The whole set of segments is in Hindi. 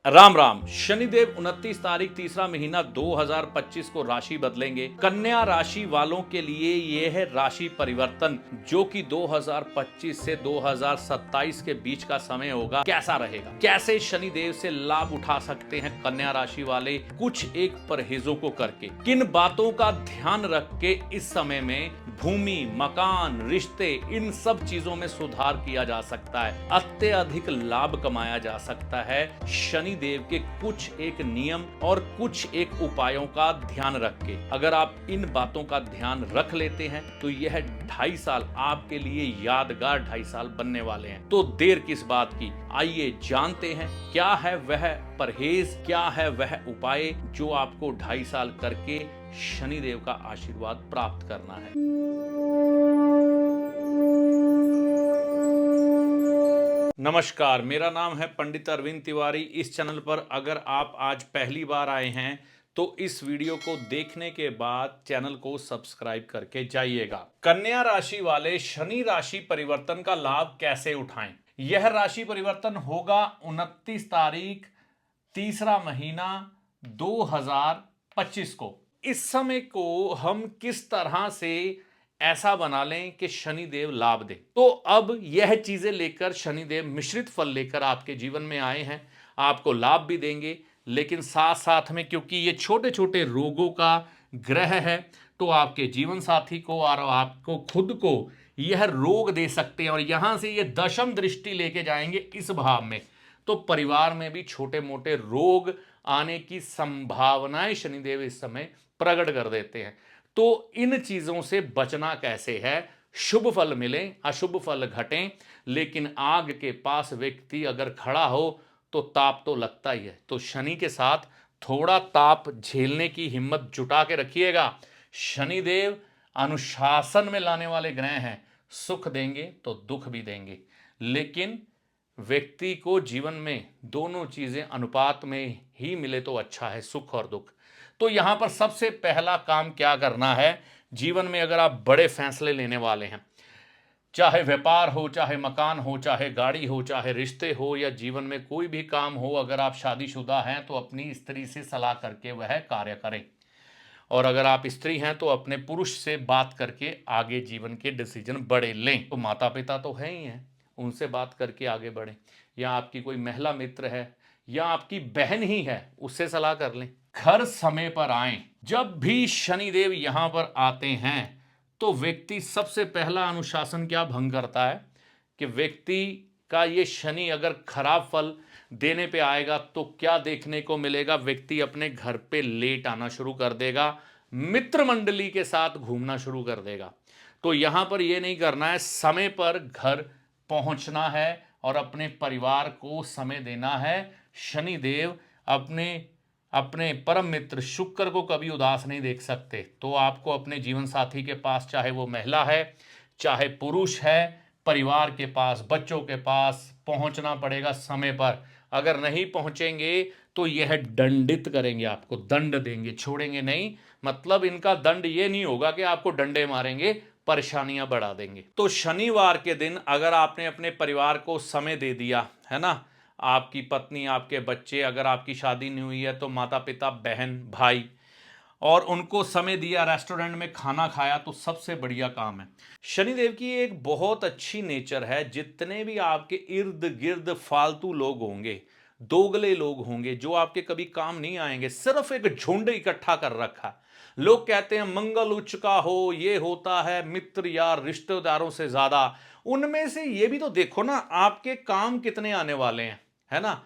राम राम। शनिदेव 29 तारीख तीसरा महीना 2025 को राशि बदलेंगे। कन्या राशि वालों के लिए यह है राशि परिवर्तन, जो कि 2025 से 2027 के बीच का समय होगा। कैसा रहेगा, कैसे शनिदेव से लाभ उठा सकते हैं कन्या राशि वाले, कुछ एक परहेजों को करके, किन बातों का ध्यान रख के इस समय में भूमि, मकान, रिश्ते, इन सब चीजों में सुधार किया जा सकता है, अत्यधिक लाभ कमाया जा सकता है शनि देव के कुछ एक नियम और कुछ एक उपायों का ध्यान रख के। अगर आप इन बातों का ध्यान रख लेते हैं तो यह 2.5 साल आपके लिए यादगार 2.5 साल बनने वाले हैं। तो देर किस बात की, आइए जानते हैं क्या है वह परहेज, क्या है वह उपाय जो आपको 2.5 साल करके शनिदेव का आशीर्वाद प्राप्त करना है। नमस्कार, मेरा नाम है पंडित अरविंद तिवारी। इस चैनल पर अगर आप आज पहली बार आए हैं तो इस वीडियो को देखने के बाद चैनल को सब्सक्राइब करके जाइएगा। कन्या राशि वाले शनि राशि परिवर्तन का लाभ कैसे उठाएं? यह राशि परिवर्तन होगा 29 तारीख तीसरा महीना 2025 को। इस समय को हम किस तरह से ऐसा बना लें कि शनिदेव लाभ दे। तो अब यह चीजें लेकर शनिदेव मिश्रित फल लेकर आपके जीवन में आए हैं। आपको लाभ भी देंगे, लेकिन साथ साथ में क्योंकि ये छोटे छोटे रोगों का ग्रह है तो आपके जीवन साथी को और आपको खुद को यह रोग दे सकते हैं, और यहां से ये दशम दृष्टि लेके जाएंगे इस भाव में, तो परिवार में भी छोटे मोटे रोग आने की संभावनाएं शनिदेव इस समय प्रकट कर देते हैं। तो इन चीजों से बचना कैसे है? शुभ फल मिले, अशुभ फल घटें, लेकिन आग के पास व्यक्ति अगर खड़ा हो तो ताप तो लगता ही है। तो शनि के साथ थोड़ा ताप झेलने की हिम्मत जुटा के रखिएगा। शनिदेव अनुशासन में लाने वाले ग्रह हैं, सुख देंगे तो दुख भी देंगे, लेकिन व्यक्ति को जीवन में दोनों चीजें अनुपात में ही मिले तो अच्छा है, सुख और दुख। तो यहां पर सबसे पहला काम क्या करना है? जीवन में अगर आप बड़े फैसले लेने वाले हैं, चाहे व्यापार हो, चाहे मकान हो, चाहे गाड़ी हो, चाहे रिश्ते हो, या जीवन में कोई भी काम हो, अगर आप शादीशुदा हैं तो अपनी स्त्री से सलाह करके वह कार्य करें, और अगर आप स्त्री हैं तो अपने पुरुष से बात करके आगे जीवन के डिसीजन बड़े लें। तो माता पिता तो है ही हैं, उनसे बात करके आगे बढ़ें, या आपकी कोई महिला मित्र है या आपकी बहन ही है, उससे सलाह कर लें। घर समय पर आए। जब भी शनिदेव यहां पर आते हैं तो व्यक्ति सबसे पहला अनुशासन क्या भंग करता है कि व्यक्ति का ये शनि अगर खराब फल देने पे आएगा तो क्या देखने को मिलेगा? व्यक्ति अपने घर पे लेट आना शुरू कर देगा, मित्र मंडली के साथ घूमना शुरू कर देगा। तो यहां पर यह नहीं करना है, समय पर घर पहुंचना है और अपने परिवार को समय देना है। शनिदेव अपने अपने परम मित्र शुक्र को कभी उदास नहीं देख सकते। तो आपको अपने जीवन साथी के पास, चाहे वो महिला है चाहे पुरुष है, परिवार के पास, बच्चों के पास पहुंचना पड़ेगा समय पर। अगर नहीं पहुंचेंगे तो यह दंडित करेंगे, आपको दंड देंगे, छोड़ेंगे नहीं। मतलब इनका दंड ये नहीं होगा कि आपको डंडे मारेंगे, परेशानियां बढ़ा देंगे। तो शनिवार के दिन अगर आपने अपने परिवार को समय दे दिया है ना, आपकी पत्नी, आपके बच्चे, अगर आपकी शादी नहीं हुई है तो माता पिता, बहन, भाई, और उनको समय दिया, रेस्टोरेंट में खाना खाया, तो सबसे बढ़िया काम है। शनिदेव की एक बहुत अच्छी नेचर है, जितने भी आपके इर्द गिर्द फालतू लोग होंगे, दोगले लोग होंगे जो आपके कभी काम नहीं आएंगे, सिर्फ एक झुंड इकट्ठा कर रखा। लोग कहते हैं मंगल उच्च का हो, ये होता है मित्र यार रिश्तेदारों से ज्यादा। उनमें से ये भी तो देखो ना, आपके काम कितने आने वाले हैं, है ना?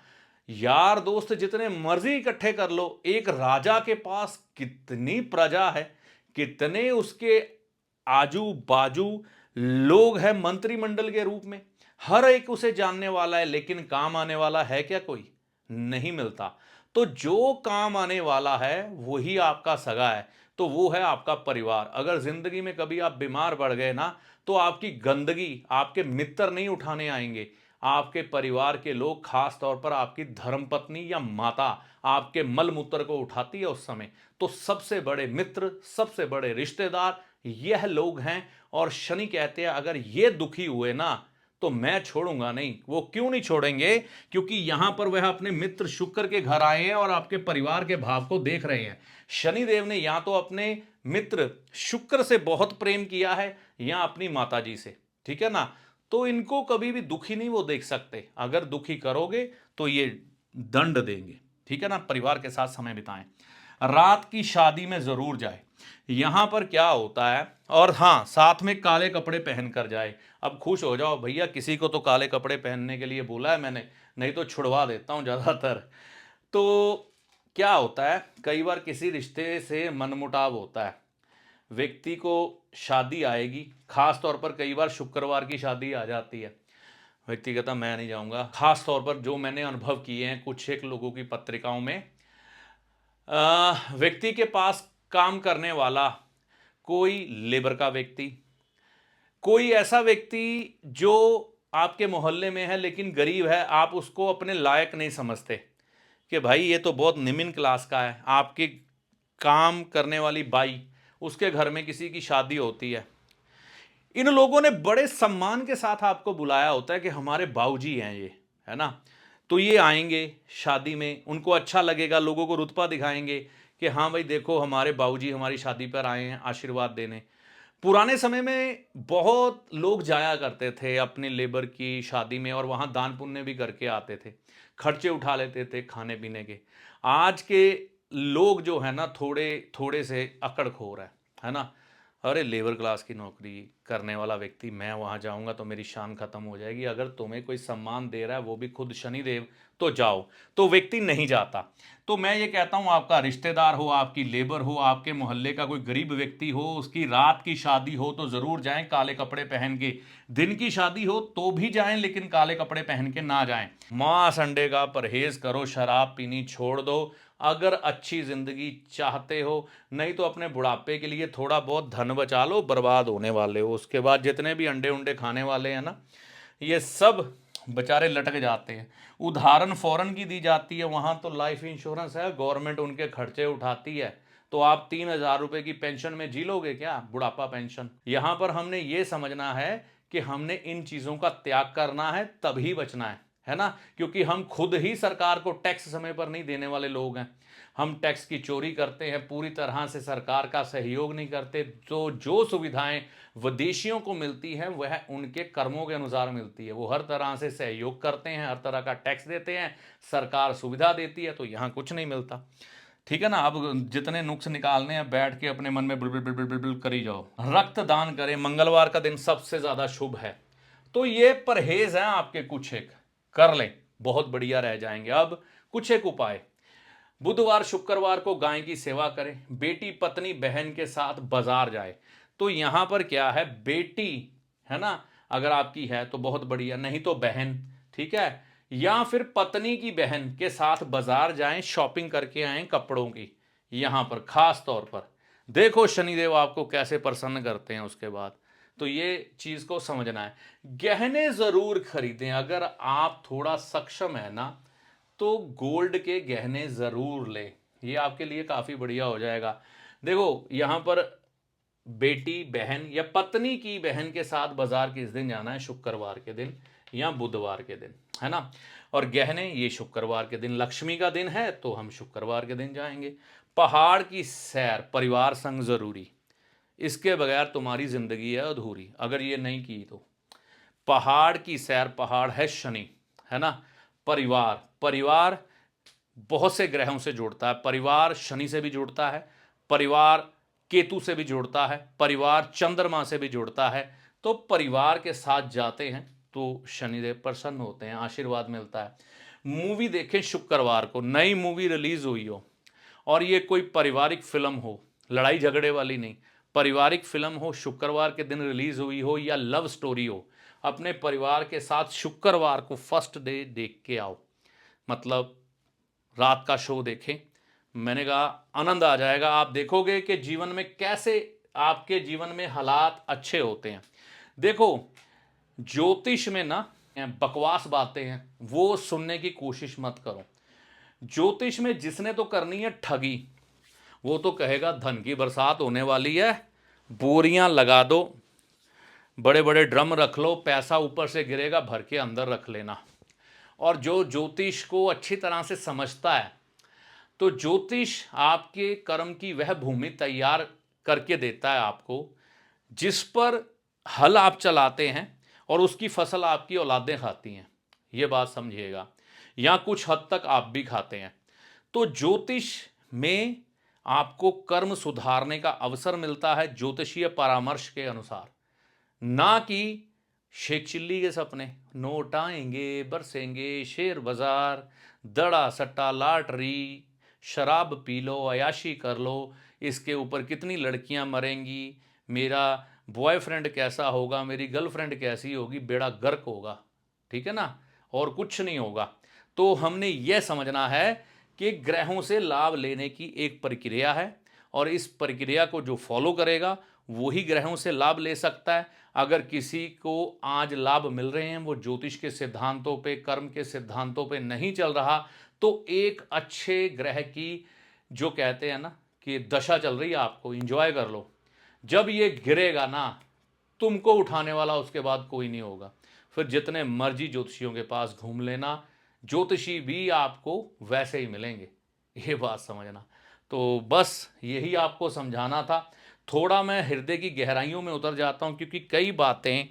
यार दोस्त जितने मर्जी इकट्ठे कर लो, एक राजा के पास कितनी प्रजा है, कितने उसके आजू बाजू लोग हैं मंत्रिमंडल के रूप में, हर एक उसे जानने वाला है, लेकिन काम आने वाला है क्या? कोई नहीं मिलता। तो जो काम आने वाला है वही आपका सगा है, तो वो है आपका परिवार। अगर जिंदगी में कभी आप बीमार पड़ गए ना, तो आपकी गंदगी आपके मित्र नहीं उठाने आएंगे, आपके परिवार के लोग, खास तौर पर आपकी धर्मपत्नी या माता आपके मल मूत्र को उठाती है उस समय। तो सबसे बड़े मित्र, सबसे बड़े रिश्तेदार यह लोग हैं। और शनि कहते हैं अगर ये दुखी हुए ना तो मैं छोड़ूंगा नहीं। वो क्यों नहीं छोड़ेंगे? क्योंकि यहां पर वह अपने मित्र शुक्र के घर आए हैं और आपके परिवार के भाव को देख रहे हैं। शनिदेव ने या तो अपने मित्र शुक्र से बहुत प्रेम किया है या अपनी माता जी से, ठीक है ना। तो इनको कभी भी दुखी नहीं वो देख सकते। अगर दुखी करोगे तो ये दंड देंगे, ठीक है ना। परिवार के साथ समय बिताएं। रात की शादी में जरूर जाए। यहां पर क्या होता है, और हाँ, साथ में काले कपड़े पहन कर जाए। अब खुश हो जाओ भैया, किसी को तो काले कपड़े पहनने के लिए बोला है मैंने, नहीं तो छुड़वा देता हूं ज्यादातर। तो क्या होता है, कई बार किसी रिश्ते से मनमुटाव होता है, व्यक्ति को शादी आएगी, खास तौर पर कई बार शुक्रवार की शादी आ जाती है, व्यक्ति कहता मैं नहीं जाऊंगा। खास तौर पर जो मैंने अनुभव किए हैं कुछ एक लोगों की पत्रिकाओं में, व्यक्ति के पास काम करने वाला कोई लेबर का व्यक्ति, कोई ऐसा व्यक्ति जो आपके मोहल्ले में है लेकिन गरीब है, आप उसको अपने लायक नहीं समझते कि भाई ये तो बहुत निम्न क्लास का है। आपकी काम करने वाली बाई, उसके घर में किसी की शादी होती है, इन लोगों ने बड़े सम्मान के साथ आपको बुलाया होता है कि हमारे बाऊजी हैं ये, है ना। तो ये आएंगे शादी में, उनको अच्छा लगेगा, लोगों को रुतबा दिखाएंगे कि हाँ भाई देखो हमारे बाऊजी हमारी शादी पर आए हैं आशीर्वाद देने। पुराने समय में बहुत लोग जाया करते थे अपनी लेबर की शादी में और वहाँ दान पुण्य भी करके आते थे, खर्चे उठा लेते थे खाने पीने के। आज के लोग जो है ना थोड़े थोड़े से अकड़खोर है ना। अरे लेबर क्लास की नौकरी करने वाला व्यक्ति, मैं वहाँ जाऊँगा तो मेरी शान खत्म हो जाएगी। अगर तुम्हें कोई सम्मान दे रहा है वो भी खुद शनिदेव, तो जाओ। तो व्यक्ति नहीं जाता। तो मैं ये कहता हूँ, आपका रिश्तेदार हो, आपकी लेबर हो, आपके मोहल्ले का कोई गरीब व्यक्ति हो, उसकी रात की शादी हो तो ज़रूर जाएं काले कपड़े पहन के। दिन की शादी हो तो भी जाएं लेकिन काले कपड़े पहन के ना जाएं। मांस अंडे का परहेज करो, शराब पीनी छोड़ दो अगर अच्छी ज़िंदगी चाहते हो। नहीं तो अपने बुढ़ापे के लिए थोड़ा बहुत धन बचा लो, बर्बाद होने वाले हो। उसके बाद जितने भी अंडे उंडे खाने वाले हैं ना, ये सब बेचारे लटक जाते हैं। उदाहरण फॉरेन की दी जाती है, वहाँ तो लाइफ इंश्योरेंस है, गवर्नमेंट उनके खर्चे उठाती है। तो आप 3,000 रुपए की पेंशन में जी लोगे क्या, बुढ़ापा पेंशन। यहाँ पर हमने ये समझना है कि हमने इन चीज़ों का त्याग करना है, तभी बचना है ना। क्योंकि हम खुद ही सरकार को टैक्स समय पर नहीं देने वाले लोग हैं। हम टैक्स की चोरी करते हैं, पूरी तरह से सरकार का सहयोग नहीं करते। तो जो सुविधाएं विदेशियों को मिलती है वह उनके कर्मों के अनुसार मिलती है। वो हर तरह से सहयोग करते हैं, हर तरह का टैक्स देते हैं, सरकार सुविधा देती है, तो यहाँ कुछ नहीं मिलता, ठीक है ना। अब जितने नुक्स निकालने हैं बैठ के अपने मन में बिल्कुल बिल्कुल बिल्कुल करी जाओ। रक्तदान करें, मंगलवार का दिन सबसे ज्यादा शुभ है। तो ये परहेज हैं आपके, कुछ एक कर लें, बहुत बढ़िया रह जाएंगे। अब कुछ एक उपाय, बुधवार शुक्रवार को गाय की सेवा करें, बेटी पत्नी बहन के साथ बाजार जाए। तो यहां पर क्या है, बेटी है ना अगर आपकी है तो बहुत बढ़िया, नहीं तो बहन, ठीक है, या फिर पत्नी की बहन के साथ बाजार जाएं, शॉपिंग करके आए कपड़ों की। यहां पर खास तौर पर देखो शनिदेव आपको कैसे प्रसन्न करते हैं उसके बाद। तो ये चीज को समझना है। गहने जरूर खरीदें, अगर आप थोड़ा सक्षम है ना तो गोल्ड के गहने जरूर लें, ये आपके लिए काफी बढ़िया हो जाएगा। देखो यहां पर बेटी बहन या पत्नी की बहन के साथ बाजार किस दिन जाना है, शुक्रवार के दिन या बुधवार के दिन, है ना। और गहने ये शुक्रवार के दिन, लक्ष्मी का दिन है तो हम शुक्रवार के दिन जाएंगे। पहाड़ की सैर परिवार संग जरूरी, इसके बगैर तुम्हारी जिंदगी है अधूरी अगर ये नहीं की तो। पहाड़ की सैर, पहाड़ है शनि, है ना। परिवार, परिवार बहुत से ग्रहों से जुड़ता है। परिवार शनि से भी जुड़ता है, परिवार केतु से भी जुड़ता है, परिवार चंद्रमा से भी जुड़ता है। तो परिवार के साथ जाते हैं तो शनिदेव प्रसन्न होते हैं, आशीर्वाद मिलता है। मूवी देखें शुक्रवार को, नई मूवी रिलीज हुई हो और ये कोई पारिवारिक फिल्म हो, लड़ाई झगड़े वाली नहीं, पारिवारिक फिल्म हो, शुक्रवार के दिन रिलीज हुई हो या लव स्टोरी हो, अपने परिवार के साथ शुक्रवार को फर्स्ट डे देख के आओ। मतलब रात का शो देखें, मैंने कहा आनंद आ जाएगा। आप देखोगे कि जीवन में कैसे आपके जीवन में हालात अच्छे होते हैं। देखो ज्योतिष में ना बकवास बातें हैं, वो सुनने की कोशिश मत करो। ज्योतिष में जिसने तो करनी है ठगी, वो तो कहेगा धन की बरसात होने वाली है, बोरियां लगा दो, बड़े बड़े ड्रम रख लो, पैसा ऊपर से गिरेगा, भर के अंदर रख लेना। और जो ज्योतिष को अच्छी तरह से समझता है, तो ज्योतिष आपके कर्म की वह भूमि तैयार करके देता है आपको, जिस पर हल आप चलाते हैं और उसकी फसल आपकी औलादें खाती हैं। ये बात समझिएगा, या कुछ हद तक आप भी खाते हैं। तो ज्योतिष में आपको कर्म सुधारने का अवसर मिलता है ज्योतिषीय परामर्श के अनुसार, ना कि शेख चिल्ली के सपने। नोट आएंगे बरसेंगे, शेयर बाजार, दड़ा सट्टा लॉटरी, शराब पी लो, अयाशी कर लो, इसके ऊपर कितनी लड़कियां मरेंगी, मेरा बॉयफ्रेंड कैसा होगा, मेरी गर्लफ्रेंड कैसी होगी, बेड़ा गर्क होगा। ठीक है ना, और कुछ नहीं होगा। तो हमने यह समझना है कि ग्रहों से लाभ लेने की एक प्रक्रिया है, और इस प्रक्रिया को जो फॉलो करेगा वही ग्रहों से लाभ ले सकता है। अगर किसी को आज लाभ मिल रहे हैं, वो ज्योतिष के सिद्धांतों पे, कर्म के सिद्धांतों पे नहीं चल रहा, तो एक अच्छे ग्रह की जो कहते हैं ना कि दशा चल रही है, आपको एंजॉय कर लो। जब ये गिरेगा ना, तुमको उठाने वाला उसके बाद कोई नहीं होगा। फिर जितने मर्जी ज्योतिषियों के पास घूम लेना, ज्योतिषी भी आपको वैसे ही मिलेंगे, ये बात समझना। तो बस यही आपको समझाना था। थोड़ा मैं हृदय की गहराइयों में उतर जाता हूँ, क्योंकि कई बातें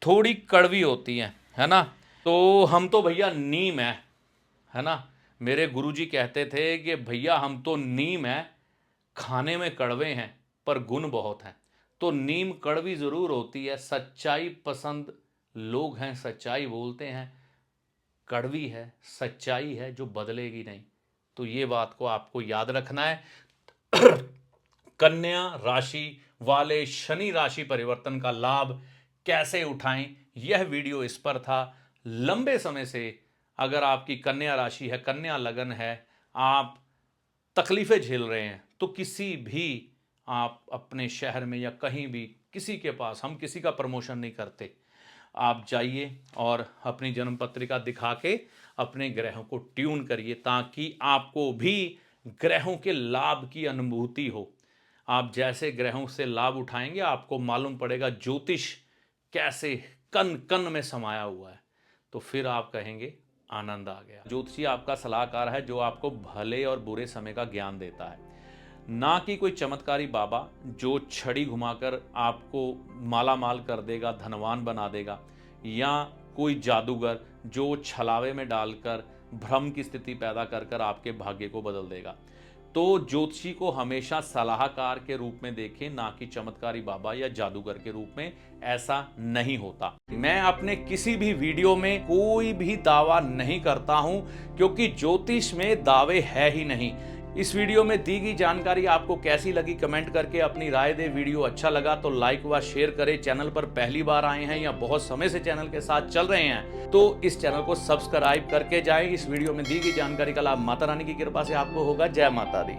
थोड़ी कड़वी होती हैं, है ना। तो हम तो भैया नीम है ना। मेरे गुरुजी कहते थे कि भैया हम तो नीम है, खाने में कड़वे हैं पर गुण बहुत हैं। तो नीम कड़वी ज़रूर होती है, सच्चाई पसंद लोग हैं, सच्चाई बोलते हैं, कड़वी है, सच्चाई है जो बदलेगी नहीं। तो ये बात को आपको याद रखना है। कन्या राशि वाले शनि राशि परिवर्तन का लाभ कैसे उठाएं, यह वीडियो इस पर था। लंबे समय से अगर आपकी कन्या राशि है, कन्या लगन है, आप तकलीफ़ें झेल रहे हैं, तो किसी भी आप अपने शहर में या कहीं भी किसी के पास, हम किसी का प्रमोशन नहीं करते, आप जाइए और अपनी जन्म पत्रिका दिखा के अपने ग्रहों को ट्यून करिए, ताकि आपको भी ग्रहों के लाभ की अनुभूति हो। आप जैसे ग्रहों से लाभ उठाएंगे, आपको मालूम पड़ेगा ज्योतिष कैसे कण कण में समाया हुआ है। तो फिर आप कहेंगे आनंद आ गया। ज्योतिषी आपका सलाहकार है, जो आपको भले और बुरे समय का ज्ञान देता है, ना कि कोई चमत्कारी बाबा जो छड़ी घुमाकर आपको माला माल कर देगा, धनवान बना देगा, या कोई जादूगर जो छलावे में डालकर भ्रम की स्थिति पैदा कर कर आपके भाग्य को बदल देगा। तो ज्योतिषी को हमेशा सलाहकार के रूप में देखें, ना कि चमत्कारी बाबा या जादूगर के रूप में। ऐसा नहीं होता। मैं अपने किसी भी वीडियो में कोई भी दावा नहीं करता हूं, क्योंकि ज्योतिष में दावे है ही नहीं। इस वीडियो में दी गई जानकारी आपको कैसी लगी, कमेंट करके अपनी राय दे। वीडियो अच्छा लगा तो लाइक व शेयर करें। चैनल पर पहली बार आए हैं या बहुत समय से चैनल के साथ चल रहे हैं, तो इस चैनल को सब्सक्राइब करके जाएं। इस वीडियो में दी गई जानकारी का लाभ माता रानी की कृपा से आपको होगा। जय माता दी।